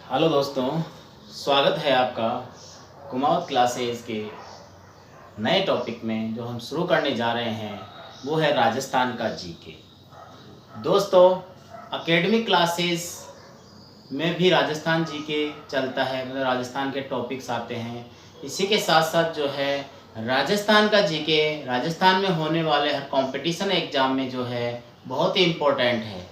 Hello दोस्तों, स्वागत है आपका कुमाऊत क्लासेस के नए टॉपिक में। जो हम शुरू करने जा रहे हैं वो है राजस्थान का जीके। दोस्तों, एकेडमिक क्लासेस में भी राजस्थान जीके चलता है, मतलब राजस्थान के टॉपिक्स आते हैं। इसी के साथ साथ जो है राजस्थान का जीके राजस्थान में होने वाले हर कंपटीशन एग्ज़ाम में जो है बहुत ही इम्पोर्टेंट है।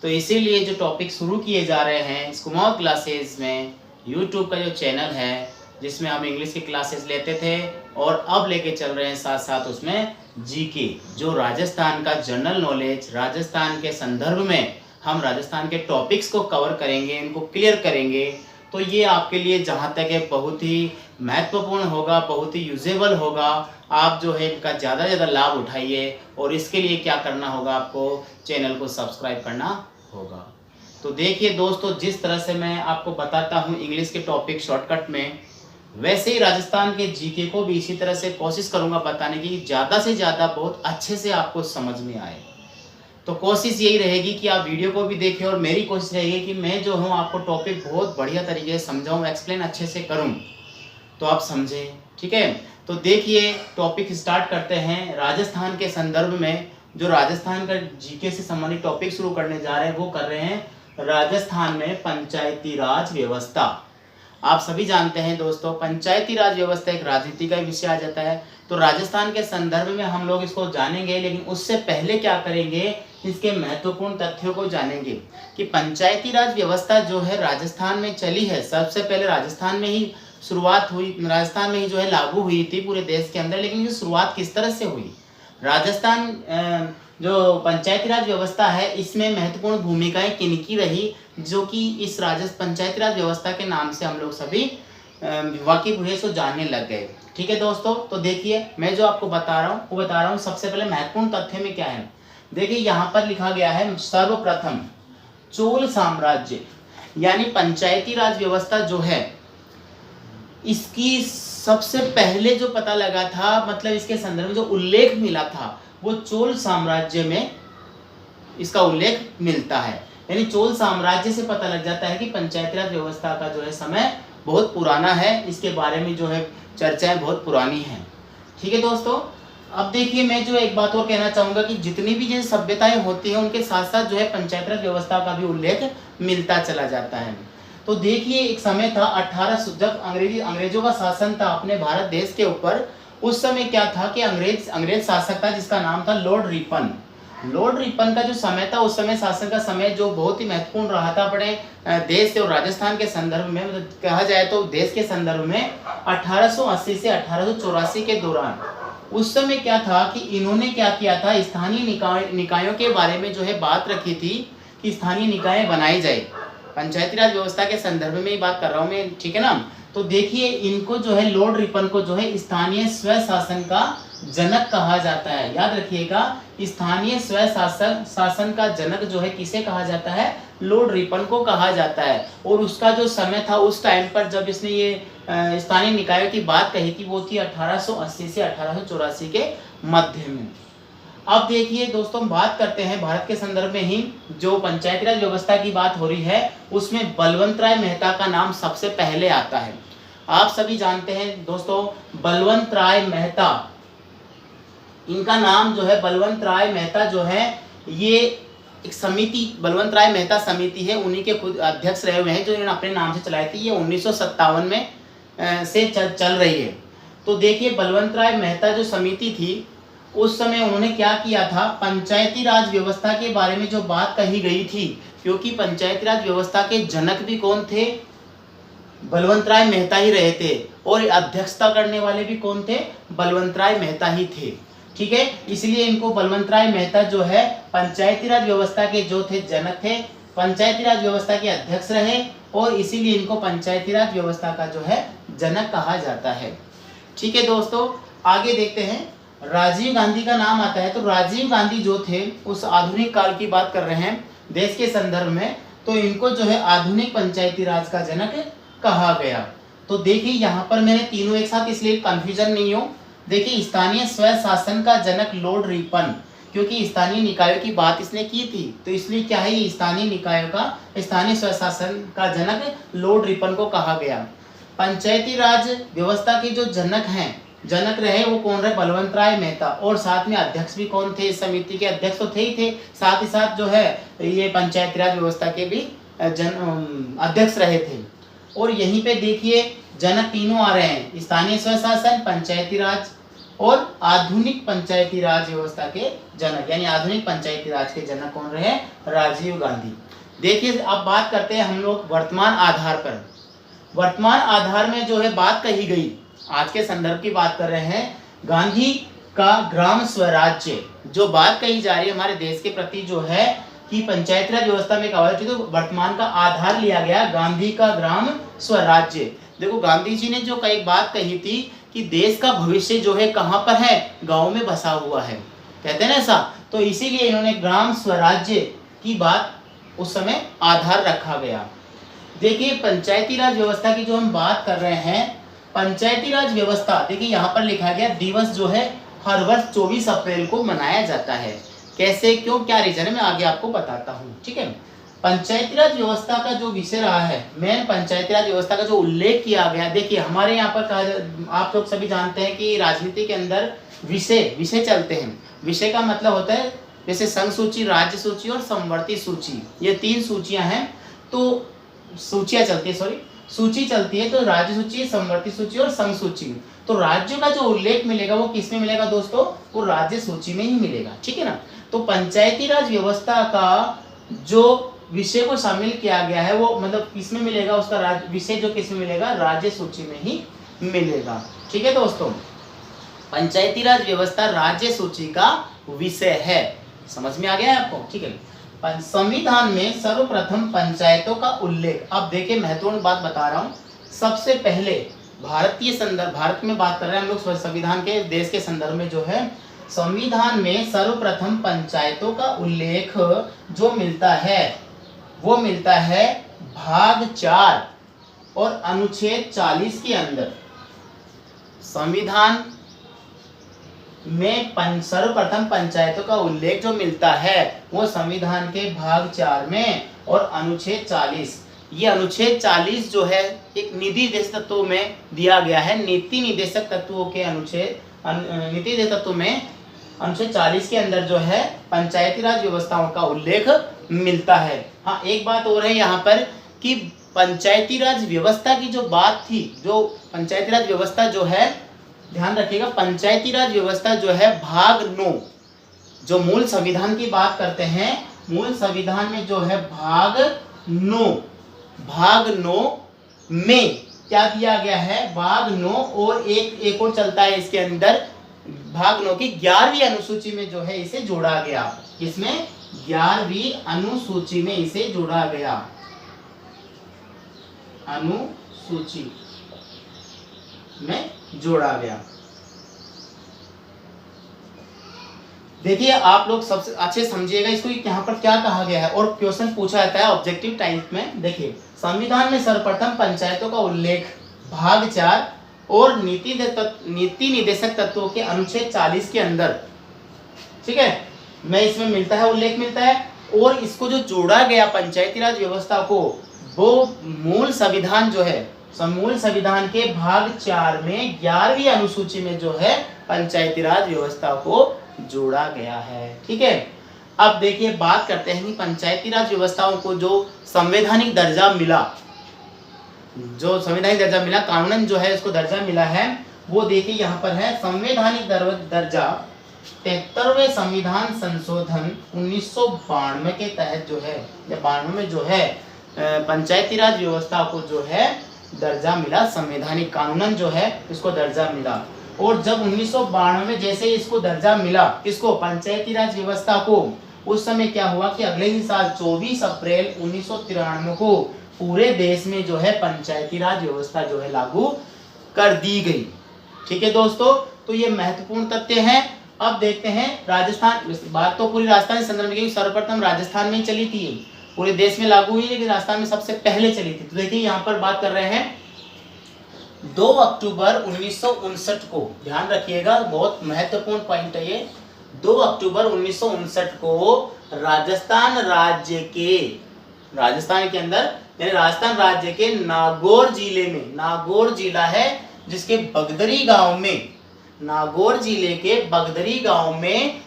तो इसीलिए जो टॉपिक शुरू किए जा रहे हैं कुमाऊत क्लासेस में, यूट्यूब का जो चैनल है जिसमें हम इंग्लिश की क्लासेस लेते थे और अब लेके चल रहे हैं साथ साथ उसमें जीके, जो राजस्थान का जनरल नॉलेज, राजस्थान के संदर्भ में हम राजस्थान के टॉपिक्स को कवर करेंगे, इनको क्लियर करेंगे। तो ये आपके लिए जहाँ तक है बहुत ही महत्वपूर्ण होगा, बहुत ही यूजेबल होगा। आप जो है इनका ज़्यादा से ज़्यादा लाभ उठाइए और इसके लिए क्या करना होगा, आपको चैनल को सब्सक्राइब करना होगा। तो देखिए दोस्तों, जिस तरह से मैं आपको बताता हूँ इंग्लिश के टॉपिक शॉर्टकट में, वैसे ही राजस्थान के जीके को भी इसी तरह से कोशिश करूँगा बताने की, ज़्यादा से ज़्यादा बहुत अच्छे से आपको समझ में आए। तो कोशिश यही रहेगी कि आप वीडियो को भी देखें और मेरी कोशिश रहेगी कि मैं जो हूँ आपको टॉपिक बहुत बढ़िया तरीके से समझाऊँ, एक्सप्लेन अच्छे से करूँ तो आप समझें। ठीक है, तो देखिए टॉपिक स्टार्ट करते हैं। राजस्थान के संदर्भ में जो राजस्थान का जीके से संबंधित टॉपिक शुरू करने जा रहे हैं वो कर रहे हैं राजस्थान में पंचायती राज व्यवस्था। आप सभी जानते हैं दोस्तों, पंचायती राज व्यवस्था एक राजनीति का विषय आ जाता है। तो राजस्थान के संदर्भ में हम लोग इसको जानेंगे, लेकिन उससे पहले क्या करेंगे, इसके महत्वपूर्ण तथ्यों को जानेंगे कि पंचायती राज व्यवस्था जो है राजस्थान में चली है। सबसे पहले राजस्थान में ही शुरुआत हुई, राजस्थान में ही जो है लागू हुई थी पूरे देश के अंदर। लेकिन ये शुरुआत किस तरह से हुई, राजस्थान जो पंचायती राज व्यवस्था है इसमें महत्वपूर्ण भूमिकाएं किनकी रही, जो कि इस पंचायती राज व्यवस्था के नाम से हम लोग सभी वाकिफ हुए, सो जानने लग गए। ठीक है दोस्तों, तो देखिए मैं जो आपको बता रहा हूँ वो बता रहा हूँ। सबसे पहले महत्वपूर्ण तथ्य में क्या है, देखिए यहाँ पर लिखा गया है सर्वप्रथम चोल साम्राज्य, यानी पंचायती राज व्यवस्था जो है इसकी सबसे पहले जो पता लगा था, मतलब इसके संदर्भ में जो उल्लेख मिला था वो चोल साम्राज्य में इसका उल्लेख मिलता है। यानी चोल साम्राज्य से पता लग जाता है कि पंचायती राज व्यवस्था का जो है समय बहुत पुराना है, इसके बारे में जो है चर्चाएं बहुत पुरानी हैं। ठीक है दोस्तों, अब देखिए मैं जो एक बात और कहना चाहूँगा कि जितनी भी जो सभ्यताएं होती हैं उनके साथ साथ जो है पंचायती राज व्यवस्था का भी उल्लेख मिलता चला जाता है। तो देखिए एक समय था 1800, जब अंग्रेजों का शासन था अपने भारत देश के ऊपर। उस समय क्या था कि अंग्रेज शासक था जिसका नाम था लॉर्ड रिपन। लॉर्ड रिपन का जो समय था, उस समय शासन का समय जो बहुत ही महत्वपूर्ण रहा था अपने देश और राजस्थान के संदर्भ में, मतलब कहा जाए तो देश के संदर्भ में 1880 से 1884 के दौरान। उस समय क्या था कि इन्होंने क्या किया था, स्थानीय निकायों के बारे में जो है बात रखी थी कि स्थानीय निकाय बनाई जाए। पंचायती राज व्यवस्था के संदर्भ में ही बात कर रहा हूँ मैं, ठीक है ना। तो देखिए इनको जो है लॉर्ड रिपन को जो है स्थानीय स्व शासन का जनक कहा जाता है। याद रखिएगा, स्थानीय स्व शासन का जनक जो है किसे कहा जाता है, लॉर्ड रिपन को कहा जाता है। और उसका जो समय था उस टाइम पर जब इसने ये स्थानीय निकायों की बात कही थी वो थी 1880 से 1884 के मध्य में। अब देखिए दोस्तों, बात करते हैं भारत के संदर्भ में ही, जो पंचायती राज व्यवस्था की बात हो रही है उसमें बलवंत राय मेहता का नाम सबसे पहले आता है। आप सभी जानते हैं दोस्तों, बलवंत राय मेहता, इनका नाम जो है बलवंत राय मेहता जो है ये एक समिति, बलवंत राय मेहता समिति है, उन्हीं के खुद अध्यक्ष रहे हुए हैं जो इन्होंने अपने नाम से चलाई थी। ये 1957 में से चल रही है। तो देखिए बलवंत राय मेहता जो समिति थी उस समय उन्होंने क्या किया था, पंचायती राज व्यवस्था के बारे में जो बात कही गई थी, क्योंकि पंचायती राज व्यवस्था के जनक भी कौन थे, बलवंत राय मेहता ही रहे थे, और अध्यक्षता करने वाले भी कौन थे, बलवंत राय मेहता ही थे। ठीक है, इसलिए इनको बलवंत राय मेहता जो है पंचायती राज व्यवस्था के जो थे जनक थे, पंचायती राज व्यवस्था के अध्यक्ष रहे, और इसीलिए इनको पंचायती राज व्यवस्था का जो है जनक कहा जाता है। ठीक है दोस्तों, आगे देखते हैं। राजीव गांधी का नाम आता है। तो राजीव गांधी जो थे उस आधुनिक काल की बात कर रहे हैं देश के संदर्भ में, तो इनको जो है आधुनिक पंचायती राज का जनक कहा गया। तो देखिए यहाँ पर मैंने तीनों एक साथ इसलिए कंफ्यूजन नहीं हो। देखिए स्थानीय स्व शासन का जनक लॉर्ड रिपन, क्योंकि स्थानीय निकायों की बात इसने की थी, तो इसलिए क्या है, ये स्थानीय निकायों का, स्थानीय स्वशासन का जनक लॉर्ड रिपन को कहा गया। पंचायती राज व्यवस्था के जो जनक रहे वो कौन रहे, बलवंत राय मेहता। और साथ में अध्यक्ष भी कौन थे, इस समिति के अध्यक्ष तो थे ही थे, साथ ही साथ जो है ये पंचायती राज व्यवस्था के भी अध्यक्ष रहे थे। और यहीं पे देखिए जनक तीनों आ रहे हैं, स्थानीय स्वशासन, पंचायती राज और आधुनिक पंचायती राज व्यवस्था के जनक, यानी आधुनिक पंचायती राज के जनक कौन रहे, राजीव गांधी। देखिए अब बात करते हैं हम लोग वर्तमान आधार पर। वर्तमान आधार में जो है बात कही गई, आज के संदर्भ की बात कर रहे हैं, गांधी का ग्राम स्वराज्य, जो बात कही जा रही है हमारे देश के प्रति जो है कि पंचायती राज व्यवस्था में कहा, तो वर्तमान का आधार लिया गया गांधी का ग्राम स्वराज्य। देखो गांधी जी ने जो कई बात कही थी कि देश का भविष्य जो है कहाँ पर है, गांव में बसा हुआ है, कहते हैं ना ऐसा, तो इसीलिए इन्होंने ग्राम स्वराज्य की बात उस समय आधार रखा गया। देखिए पंचायती राज व्यवस्था की जो हम बात कर रहे हैं, पंचायती राज व्यवस्था, देखिए यहाँ पर लिखा गया दिवस जो है हर वर्ष 24 अप्रैल को मनाया जाता है। कैसे, क्यों, क्या रीजन है, मैं आगे आपको बताता हूँ। ठीक है, पंचायती राज व्यवस्था का जो विषय रहा है, मेन पंचायती राज व्यवस्था का जो उल्लेख किया गया, देखिए हमारे यहाँ पर कहा, आप लोग सभी जानते हैं कि राजनीति के अंदर विषय चलते हैं। विषय का मतलब होता है जैसे संघ सूची, राज्य सूची और समवर्ती सूची, ये 3 सूचियां हैं, तो सूचियां चलती है, सूची चलती है, तो राज्य सूची, समवर्ती सूची और संघ सूची। तो राज्यों का जो उल्लेख मिलेगा वो किस में मिलेगा दोस्तों, वो राज्य सूची में ही मिलेगा। ठीक है ना, तो पंचायती राज व्यवस्था का जो विषय को शामिल किया गया है वो मतलब किसमें मिलेगा, उसका विषय जो किसमें मिलेगा, राज्य सूची में ही मिलेगा। ठीक है दोस्तों, पंचायती राज व्यवस्था राज्य सूची का विषय है, समझ में आ गया है आपको। ठीक है, संविधान में सर्वप्रथम पंचायतों का उल्लेख, अब देखिए महत्वपूर्ण बात बता रहा हूँ, सबसे पहले भारतीय संदर्भ, भारत में बात कर रहे हैं हम लोग संविधान के, देश के संदर्भ में जो है संविधान में सर्वप्रथम पंचायतों का उल्लेख जो मिलता है वो मिलता है भाग 4 और अनुच्छेद 40 के अंदर। संविधान में सर्वप्रथम पंचायतों का उल्लेख जो मिलता है वो संविधान के भाग 4 में और अनुच्छेद 40। ये अनुच्छेद 40 जो है एक नीति निर्देशक तत्वों में दिया गया है, नीति निर्देशक तत्वों के नीति निर्देशक तत्व में अनुच्छेद 40 के अंदर जो है पंचायती राज व्यवस्थाओं का उल्लेख मिलता है। हाँ, एक बात और है यहाँ पर कि पंचायती राज व्यवस्था की जो बात थी, जो पंचायती राज व्यवस्था जो है, ध्यान रखिएगा, पंचायती राज व्यवस्था जो है भाग 9, जो मूल संविधान की बात करते हैं, मूल संविधान में जो है भाग 9 में क्या दिया गया है, भाग 9 और एक और चलता है इसके अंदर, भाग 9 की 11वीं अनुसूची में जो है इसे जोड़ा गया। इसमें 11वीं अनुसूची में इसे जोड़ा गया, अनुसूची में जोड़ा गया। देखिए आप लोग सबसे अच्छे समझिएगा इसको, यहाँ पर क्या कहा गया है और क्वेश्चन पूछा जाता है ऑब्जेक्टिव टाइप में। देखिए संविधान में सर्वप्रथम पंचायतों का उल्लेख भाग 4 और नीति निर्देशक तत्वों के अनुच्छेद 40 के अंदर, ठीक है, में इसमें मिलता है, उल्लेख मिलता है। और इसको जो जोड़ा गया पंचायती राज व्यवस्था को, वो मूल संविधान जो है, मूल संविधान के भाग 4 में 11वीं अनुसूची में जो है पंचायती राज व्यवस्था को जोड़ा गया है। ठीक है, अब देखिए बात करते हैं कि पंचायती राज व्यवस्थाओं को जो संवैधानिक दर्जा मिला, जो संवैधानिक दर्जा मिला, कानूनन जो है इसको दर्जा मिला है, वो देखिए यहाँ पर है संवैधानिक दर्जा 73वें संविधान संशोधन 1992 के तहत जो है, या 92 में जो है पंचायती राज व्यवस्था को जो है दर्जा मिला, संवैधानिक कानूनन जो है इसको दर्जा मिला। और जब 1992 में जैसे इसको दर्जा मिला, इसको पंचायती राज व्यवस्था को, उस समय क्या हुआ कि अगले ही साल 24 अप्रैल 1993 को पूरे देश में जो है पंचायती राज व्यवस्था जो है लागू कर दी गई। ठीक है दोस्तों, तो ये महत्वपूर्ण तथ्य है। अब देखते हैं राजस्थान, बात तो पूरी राजस्थान के संदर्भ में, सर्वप्रथम राजस्थान में ही चली थी, पूरे देश में लागू हुई, लेकिन राजस्थान में सबसे पहले चली थी। तो देखिए यहाँ पर बात कर रहे हैं 2 अक्टूबर 1959 को, ध्यान रखिएगा, बहुत महत्वपूर्ण पॉइंट है ये, 2 अक्टूबर 1959 को राजस्थान के अंदर यानी राजस्थान राज्य के नागौर जिले में, नागौर जिला है जिसके बगदरी गांव में, नागौर जिले के बगदरी गांव में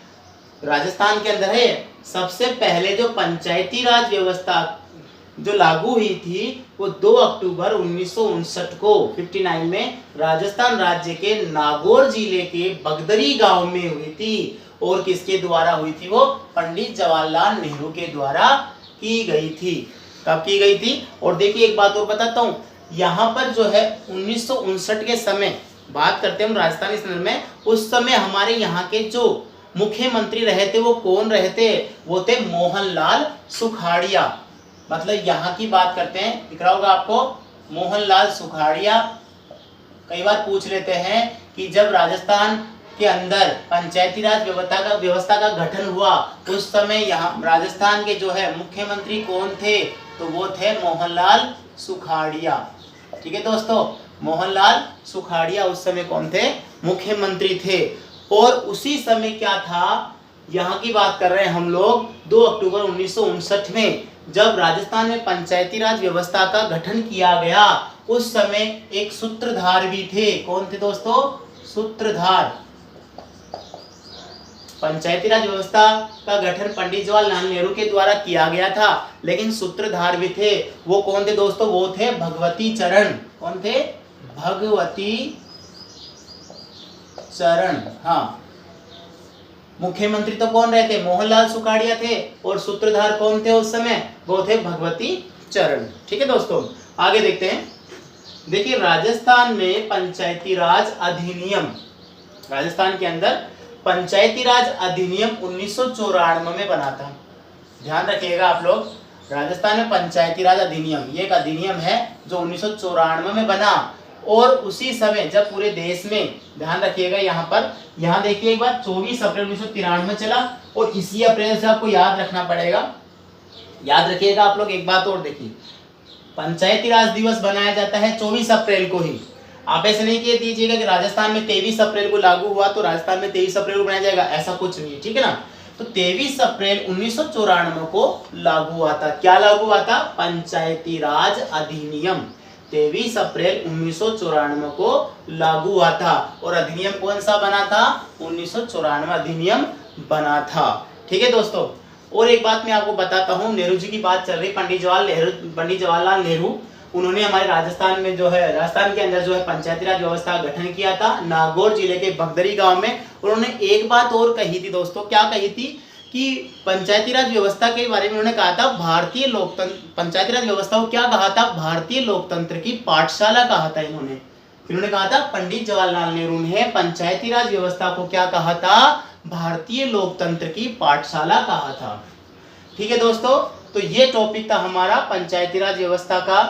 राजस्थान के अंदर है, सबसे पहले जो पंचायती राज व्यवस्था जो लागू हुई थी वो 2 अक्टूबर 1959 को 59 में राजस्थान राज्य के नागौर जिले के बगदरी गांव में हुई थी। और किसके द्वारा हुई थी? वो पंडित जवाहरलाल नेहरू के द्वारा की गई थी। कब की गई थी? और देखिए एक बात और बताता हूँ, यहाँ पर जो है 1959 के समय बात करते हैं हम राजस्थानी संदर्भ में, उस समय हमारे यहाँ के जो मुख्यमंत्री रहे थे वो कौन रहे थे? वो थे मोहनलाल सुखाड़िया। मतलब यहाँ की बात करते हैं, दिख रहा होगा आपको मोहनलाल सुखाड़िया। कई बार पूछ लेते हैं कि जब राजस्थान के अंदर पंचायती राज व्यवस्था का गठन हुआ उस समय यहाँ राजस्थान के जो है मुख्यमंत्री कौन थे? तो वो थे मोहनलाल सुखाड़िया। ठीक है दोस्तों, मोहनलाल सुखाड़िया उस समय कौन थे? मुख्यमंत्री थे। और उसी समय क्या था, यहाँ की बात कर रहे हैं हम लोग 2 अक्टूबर 1959 में जब राजस्थान में पंचायती राज व्यवस्था का गठन किया गया, उस समय एक सूत्रधार भी थे। कौन थे दोस्तों? सूत्रधार। पंचायती राज व्यवस्था का गठन पंडित जवाहरलाल नेहरू के द्वारा किया गया था, लेकिन सूत्रधार भी थे। वो कौन थे दोस्तों? वो थे भगवती चरण। कौन थे? भगवती चरण। हाँ, मुख्यमंत्री तो कौन रहे थे? मोहनलाल सुखाड़िया थे। और सूत्रधार कौन थे उस समय? वो थे भगवती चरण। ठीक है दोस्तों, आगे देखते हैं। देखिए राजस्थान में पंचायती राज अधिनियम, राजस्थान के अंदर पंचायती राज अधिनियम 1994 में बना था। ध्यान रखिएगा आप लोग, राजस्थान में पंचायती राज अधिनियम, ये एक अधिनियम है जो 1994 में बना। और उसी समय जब पूरे देश में, ध्यान रखिएगा यहाँ पर, यहाँ देखिए एक बार 24 अप्रैल 1993 में चला और इसी अप्रैल से आपको याद रखना पड़ेगा। याद रखिएगा आप लोग एक बात और, देखिए पंचायती राज दिवस बनाया जाता है 24 अप्रैल को ही। आप ऐसे नहीं कह दीजिएगा कि राजस्थान में 23 अप्रैल को लागू हुआ तो राजस्थान में 23 अप्रैल को बनाया जाएगा, ऐसा कुछ नहीं है। ठीक है ना, तो 23 अप्रैल 1994 को लागू हुआ था। क्या लागू हुआ था? पंचायती राज अधिनियम 23 अप्रैल 1994 को लागू हुआ था। और अधिनियम कौन सा बना था? 1994 अधिनियम बना था। ठीक है दोस्तों, और एक बात मैं आपको बताता हूँ, नेहरू जी की बात चल रही, पंडित जवाहरलाल नेहरू, उन्होंने हमारे राजस्थान में जो है, राजस्थान के अंदर जो है पंचायती राज व्यवस्था का गठन किया था नागौर जिले के बगदरी गांव में। उन्होंने एक बात और कही थी दोस्तों, क्या कही थी? कि पंचायती राज व्यवस्था के बारे में उन्होंने कहा था भारतीय लोकतंत्र, पंचायती राज व्यवस्था को क्या कहा था? भारतीय लोकतंत्र की पाठशाला कहा था इन्होंने। इन्होंने कहा था, पंडित जवाहरलाल नेहरू ने पंचायती राज व्यवस्था को क्या कहा था? भारतीय लोकतंत्र की पाठशाला कहा था। ठीक है दोस्तों, तो ये टॉपिक था हमारा पंचायती राज व्यवस्था का।